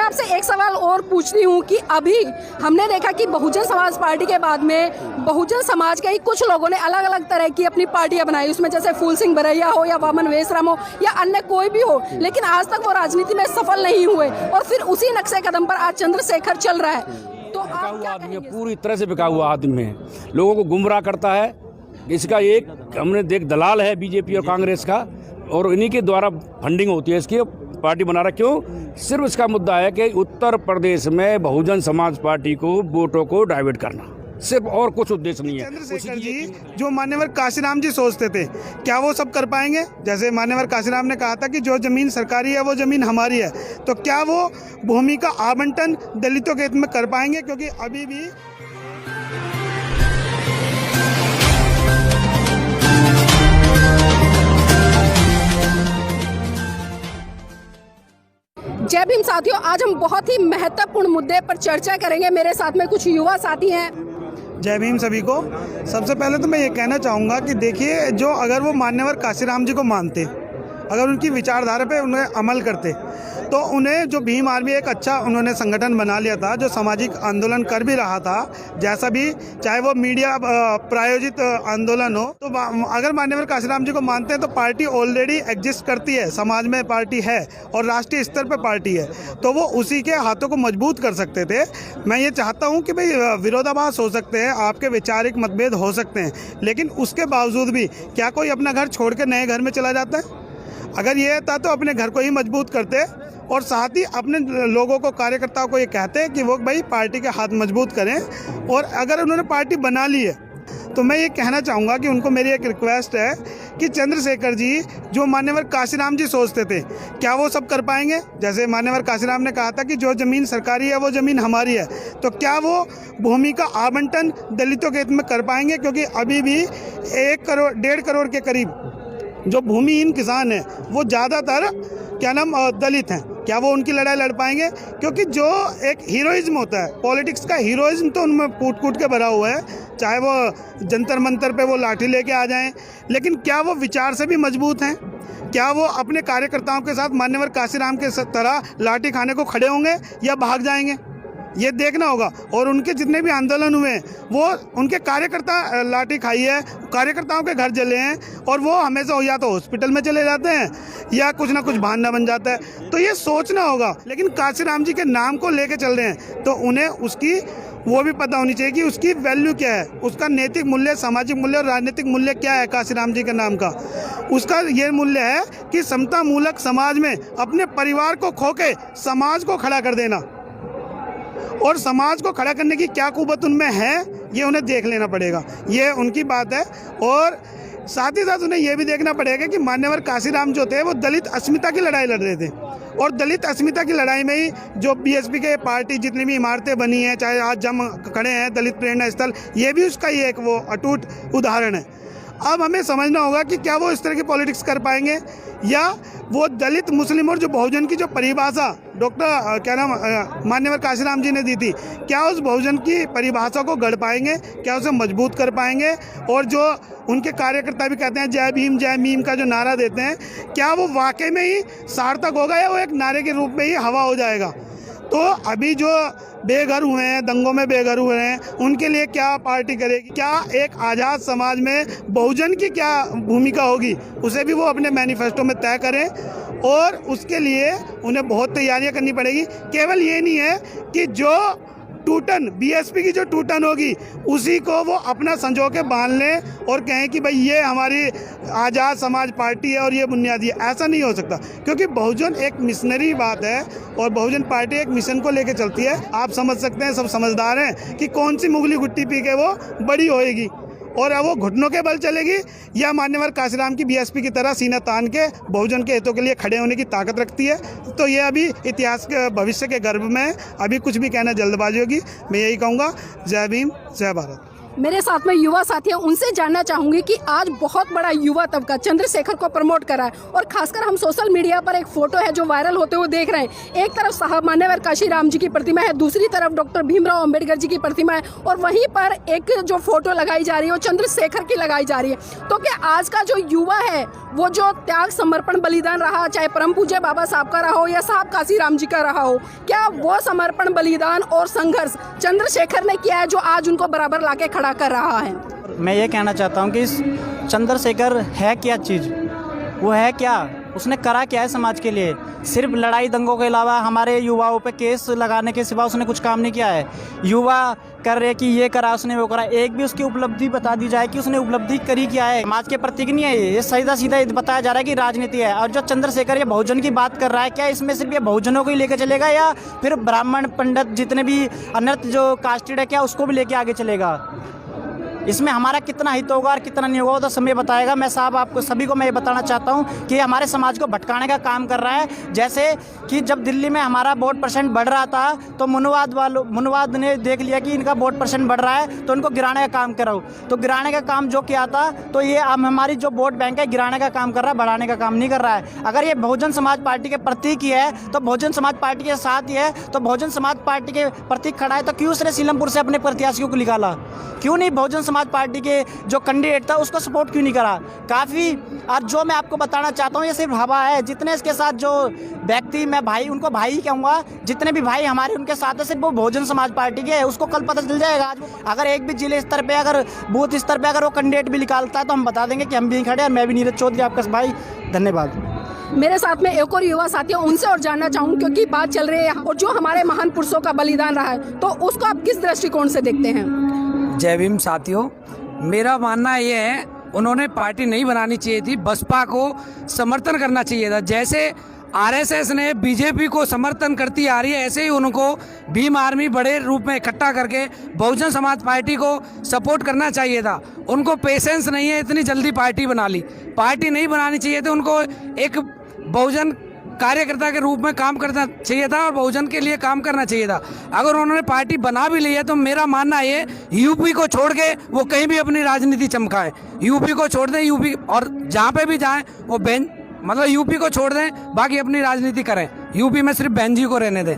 आपसे एक सवाल और पूछती हूँ कि अभी हमने देखा कि बहुजन समाज पार्टी के बाद में बहुजन समाज के ही कुछ लोगों ने अलग अलग तरह की अपनी पार्टियां बनाई, उसमें जैसे फूल सिंह बरैया हो या वामन वेसराम हो या अन्य कोई भी हो, लेकिन आज तक वो राजनीति में सफल नहीं हुए और फिर उसी नक्शे कदम पर आज चंद्रशेखर चल रहा है। तो बिका हुआ आदमी है, पूरी तरह से बिका हुआ आदमी है, लोगों को गुमराह करता है। इसका एक हमने देख दलाल है बीजेपी और कांग्रेस का, और इन्हीं के द्वारा फंडिंग होती है इसकी, पार्टी बना रहा। क्यों? सिर्फ इसका मुद्दा है कि उत्तर प्रदेश में बहुजन समाज पार्टी को वोटों को डाइवर्ट करना, सिर्फ, और कुछ उद्देश्य नहीं है। चंद्रशेखर जी जो मान्यवर काशीराम जी सोचते थे, क्या वो सब कर पाएंगे? जैसे मान्यवर काशीराम ने कहा था कि जो जमीन सरकारी है वो जमीन हमारी है, तो क्या वो भूमि का आवंटन दलितों के हित में कर पाएंगे? क्योंकि अभी भी जय भीम साथियों, आज हम बहुत ही महत्वपूर्ण मुद्दे पर चर्चा करेंगे। मेरे साथ में कुछ युवा साथी हैं। जय भीम सभी को। सबसे पहले तो मैं ये कहना चाहूँगा कि देखिए, जो अगर वो मान्यवर काशीराम जी को मानते, अगर उनकी विचारधारा पे उन्हें अमल करते, तो उन्हें जो भीम आर्मी एक अच्छा उन्होंने संगठन बना लिया था, जो सामाजिक आंदोलन कर भी रहा था, जैसा भी, चाहे वो मीडिया प्रायोजित आंदोलन हो, तो अगर मान्यवर काशीराम जी को मानते हैं तो पार्टी ऑलरेडी एग्जिस्ट करती है, समाज में पार्टी है और राष्ट्रीय स्तर पर पार्टी है, तो वो उसी के हाथों को मजबूत कर सकते थे। मैं ये चाहता हूँ कि भाई विरोधाभास हो सकते हैं, आपके वैचारिक मतभेद हो सकते हैं, लेकिन उसके बावजूद भी क्या कोई अपना घर छोड़ के नए घर में चला जाता है? अगर ये था तो अपने घर को ही मजबूत करते और साथ ही अपने लोगों को, कार्यकर्ताओं को ये कहते कि वो भाई पार्टी के हाथ मजबूत करें। और अगर उन्होंने पार्टी बना ली है तो मैं ये कहना चाहूँगा कि उनको मेरी एक रिक्वेस्ट है कि चंद्रशेखर जी जो मान्यवर काशीराम जी सोचते थे, क्या वो सब कर पाएंगे? जैसे मान्यवर काशीराम ने कहा था कि जो ज़मीन सरकारी है वो ज़मीन हमारी है, तो क्या वो भूमि का आवंटन दलितों के हित में कर पाएंगे? क्योंकि अभी भी 1 करोड़ 1.5 करोड़ के करीब जो भूमिहीन किसान हैं वो ज़्यादातर क्या नाम दलित हैं। क्या वो उनकी लड़ाई लड़ पाएंगे? क्योंकि जो एक हीरोइज्म होता है, पॉलिटिक्स का हीरोइज्म तो उनमें कूट कूट के भरा हुआ है, चाहे वो जंतर मंतर पे वो लाठी लेके आ जाएं, लेकिन क्या वो विचार से भी मजबूत हैं? क्या वो अपने कार्यकर्ताओं के साथ मान्यवर काशीराम के तरह लाठी खाने को खड़े होंगे या भाग जाएंगे? ये देखना होगा। और उनके जितने भी आंदोलन हुए हैं वो उनके कार्यकर्ता लाठी खाई है, कार्यकर्ताओं के घर जले हैं, और वो हमेशा या तो हॉस्पिटल में चले जाते हैं या कुछ ना कुछ बहाना बन जाता है। तो ये सोचना होगा। लेकिन काशीराम जी के नाम को लेके चल रहे हैं तो उन्हें उसकी वो भी पता होनी चाहिए कि उसकी वैल्यू क्या है, उसका नैतिक मूल्य, सामाजिक मूल्य और राजनीतिक मूल्य क्या है। काशीराम जी के नाम का उसका ये मूल्य है कि समता मूलक समाज में अपने परिवार को खो के समाज को खड़ा कर देना, और समाज को खड़ा करने की क्या कुवत उनमें है ये उन्हें देख लेना पड़ेगा। ये उनकी बात है। और साथ ही साथ उन्हें यह भी देखना पड़ेगा कि मान्यवर काशीराम जो थे वो दलित अस्मिता की लड़ाई लड़ रहे थे, और दलित अस्मिता की लड़ाई में ही जो बीएसपी के पार्टी जितनी भी इमारतें बनी हैं, चाहे आज हम खड़े हैं दलित प्रेरणा स्थल, ये भी उसका ही एक वो अटूट उदाहरण है। अब हमें समझना होगा कि क्या वो इस तरह की पॉलिटिक्स कर पाएंगे, या वो दलित मुस्लिम और जो बहुजन की जो परिभाषा डॉक्टर क्या नाम मान्यवर काशीराम जी ने दी थी, क्या उस बहुजन की परिभाषा को गढ़ पाएंगे? क्या उसे मजबूत कर पाएंगे? और जो उनके कार्यकर्ता भी कहते हैं जय भीम का जो नारा देते हैं, क्या वो वाकई में ही सार्थक होगा या वो एक नारे के रूप में ही हवा हो जाएगा? तो अभी जो बेघर हुए हैं, दंगों में बेघर हुए हैं, उनके लिए क्या पार्टी करेगी? क्या एक आज़ाद समाज में बहुजन की क्या भूमिका होगी, उसे भी वो अपने मैनिफेस्टो में तय करें। और उसके लिए उन्हें बहुत तैयारियां करनी पड़ेगी। केवल ये नहीं है कि जो टूटन बीएसपी की जो टूटन होगी उसी को वो अपना संजो के बांध लें और कहें कि भाई ये हमारी आज़ाद समाज पार्टी है और ये बुनियादी है। ऐसा नहीं हो सकता, क्योंकि बहुजन एक मिशनरी बात है और बहुजन पार्टी एक मिशन को लेकर चलती है। आप समझ सकते हैं, सब समझदार हैं कि कौन सी मुगली गुट्टी पी के वो बड़ी होएगी, और वो घुटनों के बल चलेगी या मान्यवर काशीराम की बीएसपी की तरह सीना तान के बहुजन के हितों के लिए खड़े होने की ताकत रखती है। तो ये अभी इतिहास के भविष्य के गर्भ में अभी कुछ भी कहना जल्दबाजी होगी। मैं यही कहूँगा, जय भीम, जय भारत। मेरे साथ में युवा साथी हैं, उनसे जानना चाहूंगी कि आज बहुत बड़ा युवा तबका चंद्रशेखर को प्रमोट कर रहा है और खासकर हम सोशल मीडिया पर एक फोटो है जो वायरल होते हुए देख रहे हैं। एक तरफ साहब मान्यवर काशीराम जी की प्रतिमा है, दूसरी तरफ डॉक्टर भीमराव अंबेडकर जी की प्रतिमा है और वहीं पर एक जो फोटो लगाई जा रही है वो चंद्रशेखर की लगाई जा रही है। तो क्या आज का जो युवा है वो जो त्याग समर्पण बलिदान रहा, चाहे परम पूज्य बाबा साहब का रहा हो या साहब काशीराम जी का रहा हो, क्या वो समर्पण बलिदान और संघर्ष चंद्रशेखर ने किया है जो आज उनको बराबर लाके खड़ा कर रहा है? मैं ये कहना चाहता हूँ कि चंद्रशेखर है क्या चीज़, वो है क्या, उसने करा क्या है समाज के लिए। सिर्फ लड़ाई दंगों के अलावा हमारे युवाओं पे केस लगाने के सिवा उसने कुछ काम नहीं किया है। युवा कर रहे कि ये करा उसने वो करा, एक भी उसकी उपलब्धि बता दी जाए कि उसने उपलब्धि करी क्या है। समाज के प्रतीक नहीं है ये सीधा सीधा बताया जा रहा है कि राजनीति है। और जो चंद्रशेखर ये बहुजन की बात कर रहा है, क्या इसमें सिर्फ ये बहुजनों को ही लेकर चलेगा या फिर ब्राह्मण पंडित जितने भी अन्य जो कास्टेड है क्या उसको भी लेके आगे चलेगा? इसमें हमारा कितना हित होगा और कितना नहीं होगा वो तो समय बताएगा। मैं साहब आपको सभी को मैं ये बताना चाहता हूँ कि हमारे समाज को भटकाने का काम कर रहा है। जैसे कि जब दिल्ली में हमारा वोट परसेंट बढ़ रहा था तो मुनवाद ने देख लिया कि इनका वोट परसेंट बढ़ रहा है तो उनको गिराने का काम करो। तो गिराने का काम जो किया था तो ये अब हमारी जो वोट बैंक है गिराने का काम कर रहा है, बढ़ाने का काम नहीं कर रहा है। अगर ये बहुजन समाज पार्टी के प्रतीक ही है तो बहुजन समाज पार्टी के साथ ही है, तो बहुजन समाज पार्टी के प्रतीक खड़ा है तो क्यों उसने सीलमपुर से अपने प्रत्याशियों को निकाला? क्यों नहीं बहुजन समाज पार्टी के जो कैंडिडेट था उसको सपोर्ट क्यों नहीं करा? काफ़ी। और जो मैं आपको बताना चाहता हूँ ये सिर्फ हवा है। जितने इसके साथ जो व्यक्ति, मैं भाई उनको भाई ही कहूँगा, जितने भी भाई हमारे उनके साथ है सिर्फ वो बहुजन समाज पार्टी के है। उसको कल पता चल जाएगा। अगर एक भी जिले स्तर पे, अगर बूथ स्तर पे अगर वो कैंडिडेट भी निकालता है तो हम बता देंगे कि हम भी खड़े और मैं भी नीरज चौधरी आपका भाई। धन्यवाद। मेरे साथ में एक और युवा साथी है, उनसे और जानना चाहूँगी क्योंकि बात चल रही है और जो हमारे महान पुरुषों का बलिदान रहा है तो उसको आप किस दृष्टिकोण से देखते हैं? जय भीम साथियों, मेरा मानना ये है उन्होंने पार्टी नहीं बनानी चाहिए थी, बसपा को समर्थन करना चाहिए था। जैसे आरएसएस ने बीजेपी को समर्थन करती आ रही है ऐसे ही उनको भीम आर्मी बड़े रूप में इकट्ठा करके बहुजन समाज पार्टी को सपोर्ट करना चाहिए था। उनको पेशेंस नहीं है, इतनी जल्दी पार्टी बना ली। पार्टी नहीं बनानी चाहिए थी, उनको एक बहुजन कार्यकर्ता के रूप में काम करना चाहिए था और बहुजन के लिए काम करना चाहिए था। अगर उन्होंने पार्टी बना भी ली है तो मेरा मानना ये यूपी को छोड़ के वो कहीं भी अपनी राजनीति चमकाएं। यूपी को छोड़ दें, यूपी और जहाँ पे भी जाएं वो मतलब यूपी को छोड़ दें, बाकी अपनी राजनीति करें। यूपी में सिर्फ बहन जी को रहने दें।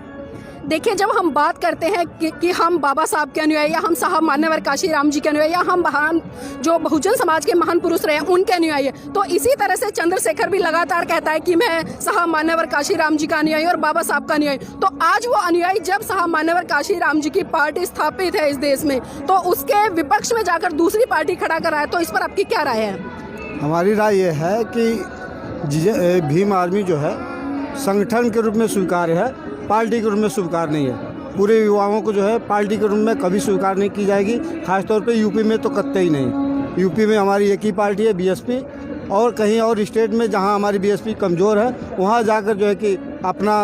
देखिए, जब हम बात करते हैं कि हम बाबा साहब के अनुयायी या हम साहब मान्यवर काशीराम जी के अनुयायी या हम महान जो बहुजन समाज के महान पुरुष रहे उनके अनुयायी, तो इसी तरह से चंद्रशेखर भी लगातार कहता है कि मैं साहब मान्यवर काशीराम जी का अनुयायी और बाबा साहब का अनुयायी। तो आज वो अनुयायी जब साहब मान्यवर काशीराम जी की पार्टी स्थापित है इस देश में तो उसके विपक्ष में जाकर दूसरी पार्टी खड़ा कर रहा है, तो इस पर आपकी क्या राय है? हमारी राय ये है कि भीम आर्मी जो है संगठन के रूप में स्वीकार है, पार्टी के रूप में स्वीकार नहीं है। पूरे युवाओं को जो है पार्टी के रूप में कभी स्वीकार नहीं की जाएगी। खासतौर पे यूपी में तो कतई ही नहीं। यूपी में हमारी एक ही पार्टी है बीएसपी, और कहीं और स्टेट में जहां हमारी बीएसपी कमज़ोर है वहां जाकर जो है कि अपना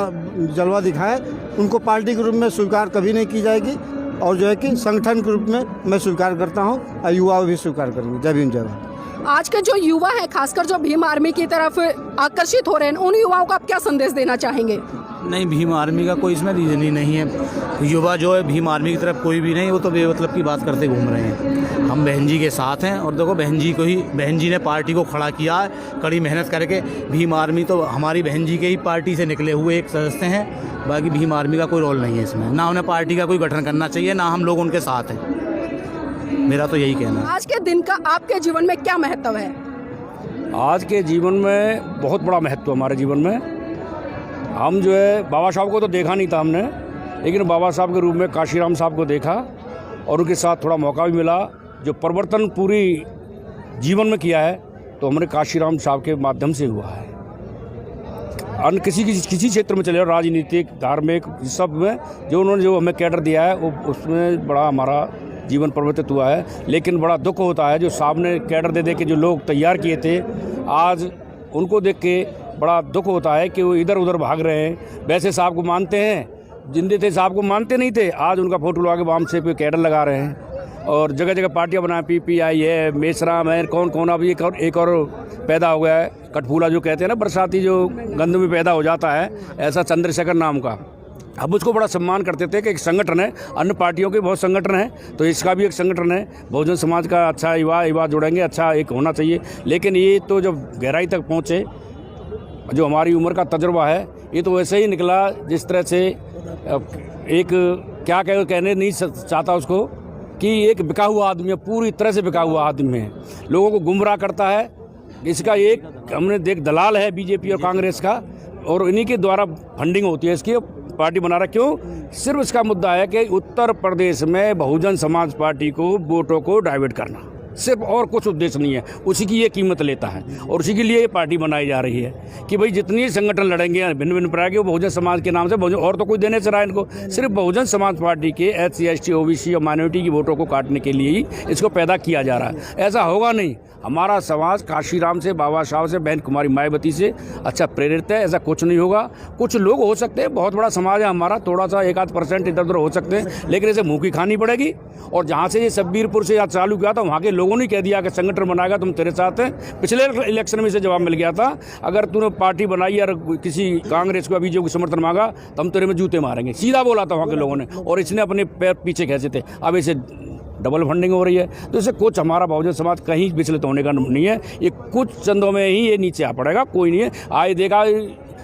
जलवा दिखाए। उनको पार्टी के रूप में स्वीकार कभी नहीं की जाएगी और जो है कि संगठन के रूप में मैं स्वीकार करता हूँ और युवा भी स्वीकार करेंगे। जय भीम, जय भारत। आज के जो युवा हैं, खासकर जो भीम आर्मी की तरफ आकर्षित हो रहे हैं, उन युवाओं को आप क्या संदेश देना चाहेंगे? नहीं, भीम आर्मी का कोई इसमें रीज़न ही नहीं है। युवा जो है भीम आर्मी की तरफ कोई भी नहीं, वो तो बेमतलब की बात करते घूम रहे हैं। हम बहन जी के साथ हैं और देखो बहन जी ने पार्टी को खड़ा किया है कड़ी मेहनत करके। भीम आर्मी तो हमारी बहन जी के ही पार्टी से निकले हुए एक सदस्य हैं। बाकी भीम आर्मी का कोई रोल नहीं है इसमें, ना उन्हें पार्टी का कोई गठन करना चाहिए, ना हम लोग उनके साथ हैं। मेरा तो यही कहना है। आज के दिन का आपके जीवन में क्या महत्व है? आज के जीवन में बहुत बड़ा महत्व हमारे जीवन में। हम जो है बाबा साहब को तो देखा नहीं था हमने, लेकिन बाबा साहब के रूप में काशीराम साहब को देखा और उनके साथ थोड़ा मौका भी मिला। जो परिवर्तन पूरी जीवन में किया है तो हमारे काशीराम साहब के माध्यम से हुआ है। अन्य किसी क्षेत्र में चले जाओ, राजनीतिक, धार्मिक, सब में जो उन्होंने जो हमें कैडर दिया है वो उसमें बड़ा हमारा जीवन परिवर्तित हुआ है। लेकिन बड़ा दुख होता है जो साहब ने कैडर दे के जो लोग तैयार किए थे, आज उनको देख के बड़ा दुख होता है कि वो इधर उधर भाग रहे हैं। वैसे साहब को मानते हैं, जिंदे थे साहब को मानते नहीं थे, आज उनका फोटो लगा के वाम से पे कैडर लगा रहे हैं और जगह जगह पार्टियां बनाए। पीपीआई है, मेसराम है, कौन अभी एक और पैदा हो गया है, कटफूला जो कहते हैं ना, बरसाती जो गंद में पैदा हो जाता है, ऐसा चंद्रशेखर नाम का। हम उसको बड़ा सम्मान करते थे कि एक संगठन है, अन्य पार्टियों के बहुत संगठन हैं, तो इसका भी एक संगठन है। बहुजन समाज का अच्छा युवा जुड़ेंगे, अच्छा एक होना चाहिए। लेकिन ये तो जब गहराई तक पहुँचे, जो हमारी उम्र का तजुर्बा है, ये तो वैसे ही निकला जिस तरह से एक क्या कहने नहीं चाहता उसको, कि एक बिका हुआ आदमी है, पूरी तरह से बिका हुआ आदमी है, लोगों को गुमराह करता है। इसका एक हमने देख दलाल है बीजेपी और कांग्रेस का, और इन्हीं के द्वारा फंडिंग होती है इसकी, पार्टी बना रहा। क्यों? सिर्फ इसका मुद्दा है कि उत्तर प्रदेश में बहुजन समाज पार्टी को वोटों को डाइवर्ट करना, सिर्फ, और कुछ उद्देश्य नहीं है। उसी की ये कीमत लेता है और उसी के लिए ये पार्टी बनाई जा रही है कि भाई जितनी संगठन लड़ेंगे भिन्न भिन्न प्रकार के, वो बहुजन समाज के नाम से, बहुजन और तो कोई देने से रहा है इनको, सिर्फ बहुजन समाज पार्टी के SC ST OBC और माइनॉरिटी की वोटों को काटने के लिए ही इसको पैदा किया जा रहा है। ऐसा होगा नहीं। हमारा समाज काशीराम से, बाबा साहब से, बहन कुमारी मायावती से अच्छा प्रेरित है। ऐसा कुछ नहीं होगा। कुछ लोग हो सकते हैं, बहुत बड़ा समाज है हमारा, थोड़ा सा 1-8% इधर उधर हो सकते हैं, लेकिन इसे मुँह की खानी पड़ेगी। और जहाँ से ये शब्बीरपुर से चालू किया था, वहाँ के लोगों ने कह दिया कि संगठन बनाएगा, तुम तेरे साथ हैं। पिछले इलेक्शन में इसे जवाब मिल गया था, अगर तूने पार्टी बनाई और किसी कांग्रेस को, बीजेपी को समर्थन मांगा तो हम तेरे में जूते मारेंगे, सीधा बोला था वहाँ के लोगों ने, और इसने अपने पैर पीछे खींचे थे। अब इसे डबल फंडिंग हो रही है, तो इससे कुछ हमारा बहुजन समाज कहीं विचलित होने का नहीं है। ये कुछ चंदों में ही ये नीचे आ पड़ेगा, कोई नहीं है। आए देखा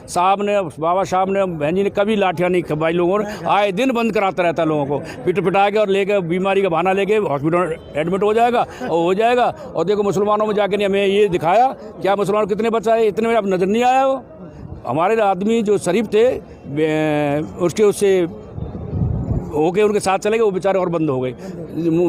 साहब ने, बाबा साहब ने, बहन जी ने कभी लाठियाँ नहीं खबाई, लोगों ने आए दिन बंद कराता रहता है लोगों को, पिटा के और लेके बीमारी का बहाना लेके हॉस्पिटल एडमिट हो जाएगा और हो जाएगा। और देखो मुसलमानों में जाके हमें ये दिखाया, क्या मुसलमान कितने बचाए, इतने में अब नजर नहीं आया। वो हमारे आदमी जो शरीफ थे, उससे होके उनके साथ चले गए, वो बेचारे और बंद हो गए।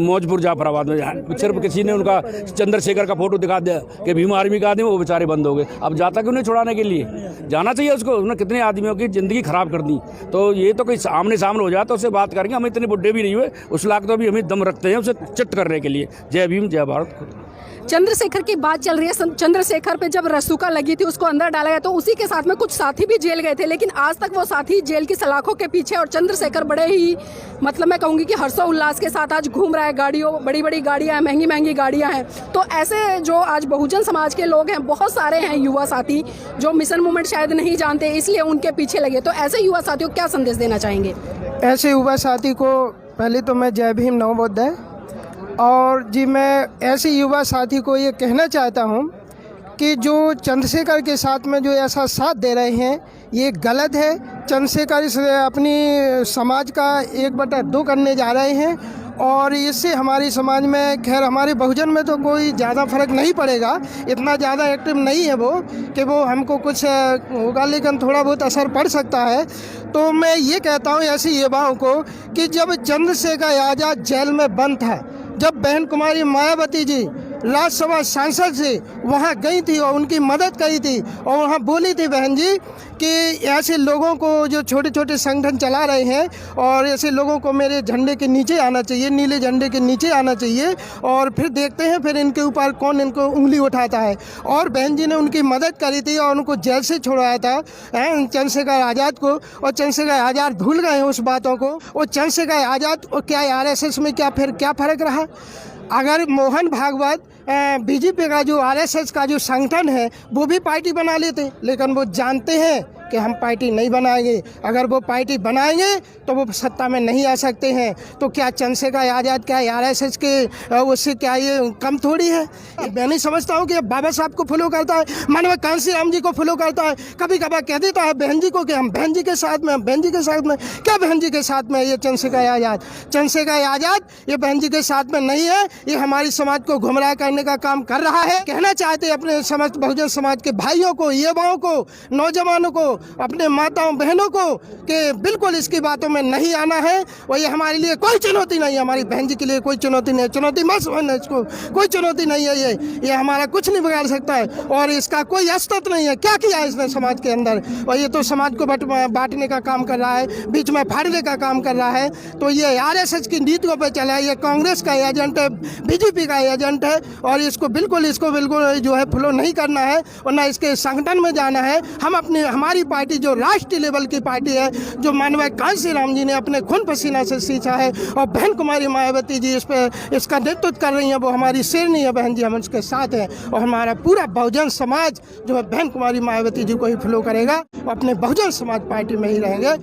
मौजपुर जाफराबाद में सिर्फ किसी ने उनका चंद्रशेखर का फोटो दिखा दिया कि भीम आर्मी का आदमी, वो बेचारे बंद हो गए। अब जाता क्यों नहीं छुड़ाने के लिए? जाना चाहिए उसको। उन्होंने कितने आदमियों की ज़िंदगी खराब कर दी। तो ये तो कोई आमने सामने हो जाए तो उससे बात करेंगे। हम इतने बुढ़े भी नहीं हुए, उस लाख तो अभी हमें दम रखते हैं उसे चिट करने के लिए। जय भीम, जय भारत। चंद्रशेखर की बात चल रही है। चंद्रशेखर पे जब रसूखा लगी थी, उसको अंदर डाला गया, तो उसी के साथ में कुछ साथी भी जेल गए थे, लेकिन आज तक वो साथी जेल की सलाखों के पीछे, और चंद्रशेखर बड़े ही मतलब मैं कहूँगी कि हर्षोल्लास के साथ आज घूम रहा है। गाड़ियों, बड़ी बड़ी गाड़ियाँ हैं, महंगी महंगी गाड़ियाँ हैं। तो ऐसे जो आज बहुजन समाज के लोग हैं, बहुत सारे हैं युवा साथी जो मिशन मूवमेंट शायद नहीं जानते, इसलिए उनके पीछे लगे। तो ऐसे युवा साथियों को क्या संदेश देना चाहेंगे? ऐसे युवा साथी को पहले तो मैं जय भीम नवोदय, और जी मैं ऐसे युवा साथी को ये कहना चाहता हूँ कि जो चंद्रशेखर के साथ में जो ऐसा साथ दे रहे हैं, ये गलत है। चंद्रशेखर इस अपनी समाज का 1/2 करने जा रहे हैं, और इससे हमारे समाज में, खैर हमारे बहुजन में तो कोई ज़्यादा फर्क नहीं पड़ेगा, इतना ज़्यादा एक्टिव नहीं है वो कि वो हमको कुछ होगा, लेकिन थोड़ा बहुत असर पड़ सकता है। तो मैं ये कहता हूँ ऐसे युवाओं को कि जब चंद्रशेखर आज़ाद जेल में बंद था, जब बहन कुमारी मायावती जी राज्यसभा सांसद से वहाँ गई थी और उनकी मदद करी थी, और वहाँ बोली थी बहन जी कि ऐसे लोगों को जो छोटे छोटे संगठन चला रहे हैं, और ऐसे लोगों को मेरे झंडे के नीचे आना चाहिए, नीले झंडे के नीचे आना चाहिए, और फिर देखते हैं फिर इनके ऊपर कौन इनको उंगली उठाता है। और बहन जी ने उनकी मदद करी थी और उनको जेल से छुड़वाया था चंद्रशेखर आज़ाद को, और चंद्रशेखर आज़ाद भूल गए हैं उस बातों को। और चंद्रशेखर आज़ाद और क्या RSS में क्या फिर क्या फ़र्क रहा? अगर मोहन भागवत बीजेपी का जो RSS का जो संगठन है, वो भी पार्टी बना लेते, लेकिन वो जानते हैं कि हम पार्टी नहीं बनाएंगे। अगर वो पार्टी बनाएंगे तो वो सत्ता में नहीं आ सकते हैं। तो क्या चंद्रशेखर आज़ाद क्या RSS के उससे क्या ये कम थोड़ी है? मैं नहीं समझता हूँ कि बाबा साहब को फॉलो करता है, मानव कांशीराम जी को फॉलो करता है, कभी कभार कह देता है बहन जी को कि हम बहन जी के साथ में, बहन जी के साथ में। क्या बहन जी के साथ में ये चंद्रशेखर आज़ाद? चंद्रशेखर आज़ाद ये बहन जी के साथ में नहीं है, ये हमारी समाज को गुमराह करने का काम कर रहा है। कहना चाहते अपने समस्त बहुजन समाज के भाइयों को, युवाओं को, नौजवानों को, अपने माताओं बहनों को कि बिल्कुल इसकी बातों में नहीं आना है। और ये हमारे लिए कोई चुनौती नहीं है, हमारी बहन जी के लिए कोई चुनौती नहीं है। चुनौती मत समझना इसको, कोई चुनौती नहीं है। ये हमारा कुछ नहीं बिगाड़ सकता है, और इसका कोई अस्तित्व नहीं है। क्या किया है इसने समाज के अंदर? और ये तो समाज को बांटने का काम कर रहा है, बीच में फाड़ने का काम कर रहा है। तो ये RSS की नीतियों पर चला है, ये कांग्रेस का एजेंट है, बीजेपी का एजेंट है, और इसको बिल्कुल जो है फॉलो नहीं करना है, और ना इसके संगठन में जाना है। हम अपनी हमारी पार्टी जो राष्ट्रीय लेवल की पार्टी है, जो माननीय कांशीराम जी ने अपने खून पसीना से सींचा है, और बहन कुमारी मायावती जी इसका नेतृत्व कर रही हैं, वो हमारी शेरनी है बहन जी, हम उसके साथ हैं। और हमारा पूरा बहुजन समाज जो है बहन कुमारी मायावती जी को ही फॉलो करेगा, और अपने बहुजन समाज पार्टी में ही रहेंगे।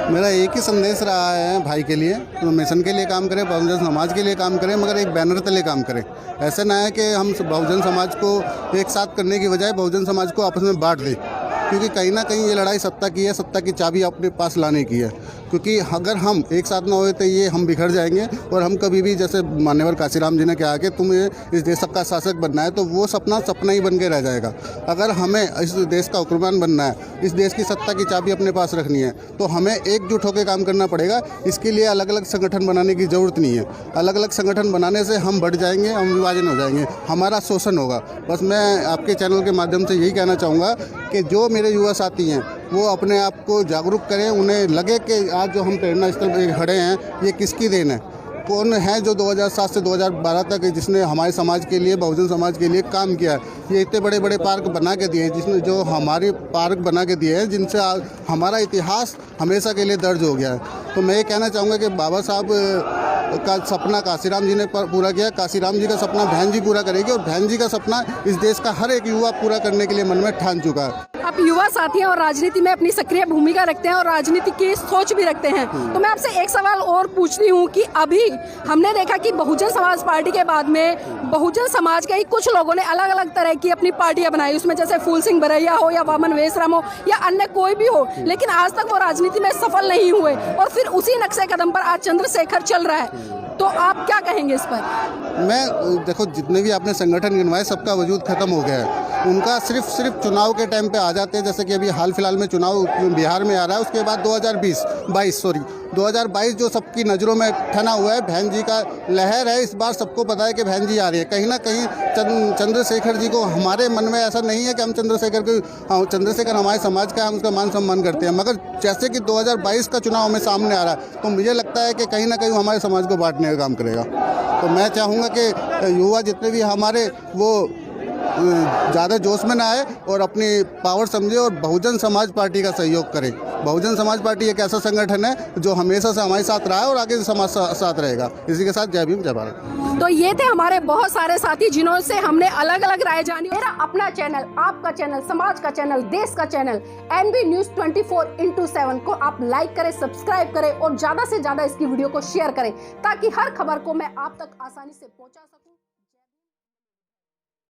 मेरा एक ही संदेश रहा है भाई के लिए, तो मिशन के लिए काम करें, बहुजन समाज के लिए काम करें, मगर एक बैनर तले काम करें। ऐसा ना है कि हम बहुजन समाज को एक साथ करने की बजाय बहुजन समाज को आपस में बांट दें, क्योंकि कहीं ना कहीं ये लड़ाई सत्ता की है, सत्ता की चाबी अपने पास लाने की है। क्योंकि अगर हम एक साथ ना हुए तो ये हम बिखर जाएंगे, और हम कभी भी, जैसे मान्यवर काशीराम जी ने कहा कि तुम्हें इस देश का शासक बनना है, तो वो सपना सपना ही बन के रह जाएगा। अगर हमें इस देश का हुक्मरान बनना है, इस देश की सत्ता की चाबी अपने पास रखनी है, तो हमें एकजुट होकर काम करना पड़ेगा। इसके लिए अलग अलग संगठन बनाने की ज़रूरत नहीं है। अलग अलग संगठन बनाने से हम बढ़ जाएंगे, हम विभाजन हो जाएंगे, हमारा शोषण होगा। बस मैं आपके चैनल के माध्यम से यही कहना चाहूँगा कि जो मेरे युवा साथी हैं वो अपने आप को जागरूक करें। उन्हें लगे कि आज जो हम प्रेरणा स्थल पर खड़े हैं ये किसकी देन है। कौन है जो 2007 से 2012 तक जिसने हमारे समाज के लिए, बहुजन समाज के लिए काम किया है। ये इतने बड़े बड़े पार्क बना के दिए हैं, जिसने जो हमारे पार्क बना के दिए हैं, जिनसे हमारा इतिहास हमेशा के लिए दर्ज हो गया है। तो मैं ये कहना चाहूँगा कि बाबा साहब का सपना काशीराम जी ने पूरा किया, काशीराम जी का सपना बहन जी पूरा करेगी, और बहन जी का सपना इस देश का हर एक युवा पूरा करने के लिए मन में ठान चुका है। आप युवा साथी हैं और राजनीति में अपनी सक्रिय भूमिका रखते हैं और राजनीति की सोच भी रखते हैं, तो मैं आपसे एक सवाल और पूछती हूँ कि अभी हमने देखा कि बहुजन समाज पार्टी के बाद में बहुजन समाज के ही कुछ लोगों ने अलग अलग तरह की अपनी पार्टियां बनाई, उसमें जैसे फूल सिंह बरैया हो या वामन वेसराम हो या अन्य कोई भी हो, लेकिन आज तक वो राजनीति में सफल नहीं हुए, और फिर उसी नक्शे कदम पर आज चंद्रशेखर चल रहा है। तो आप क्या कहेंगे इस पर? मैं देखो, जितने भी आपने संगठन गिनवाए सबका वजूद खत्म हो गया है। उनका सिर्फ चुनाव के टाइम पे आ जाते हैं, जैसे कि अभी हाल फिलहाल में चुनाव बिहार में आ रहा है, उसके बाद 2022 जो सबकी नज़रों में ठना हुआ है, बहन जी का लहर है। इस बार सबको पता है कि बहन जी आ रही है। कहीं ना कहीं चंद्रशेखर जी को, हमारे मन में ऐसा नहीं है कि हम चंद्रशेखर हमारे समाज का, हम उसका मान सम्मान करते हैं, मगर जैसे कि 2022 का चुनाव हमें सामने आ रहा है, तो मुझे लगता है कि कहीं ना कहीं हमारे समाज को बांटने का काम करेगा। तो मैं चाहूँगा कि युवा जितने भी हमारे, वो ज़्यादा जोश में ना आए और अपनी पावर समझे और बहुजन समाज पार्टी का सहयोग करें। बहुजन समाज पार्टी एक ऐसा संगठन है जो हमेशा से हमारे साथ रहा है और आगे समाज साथ रहेगा। इसी के साथ जय भीम जय भारत। तो ये थे हमारे बहुत सारे साथी जिन्हों से हमने अलग अलग राय जानी। मेरा अपना चैनल, आपका चैनल, समाज का चैनल, देश का चैनल NB News 24/7 को आप लाइक करें, सब्सक्राइब करें और ज़्यादा से ज़्यादा इसकी वीडियो को शेयर करें, ताकि हर खबर को मैं आप तक आसानी से पहुँचा सकूँ।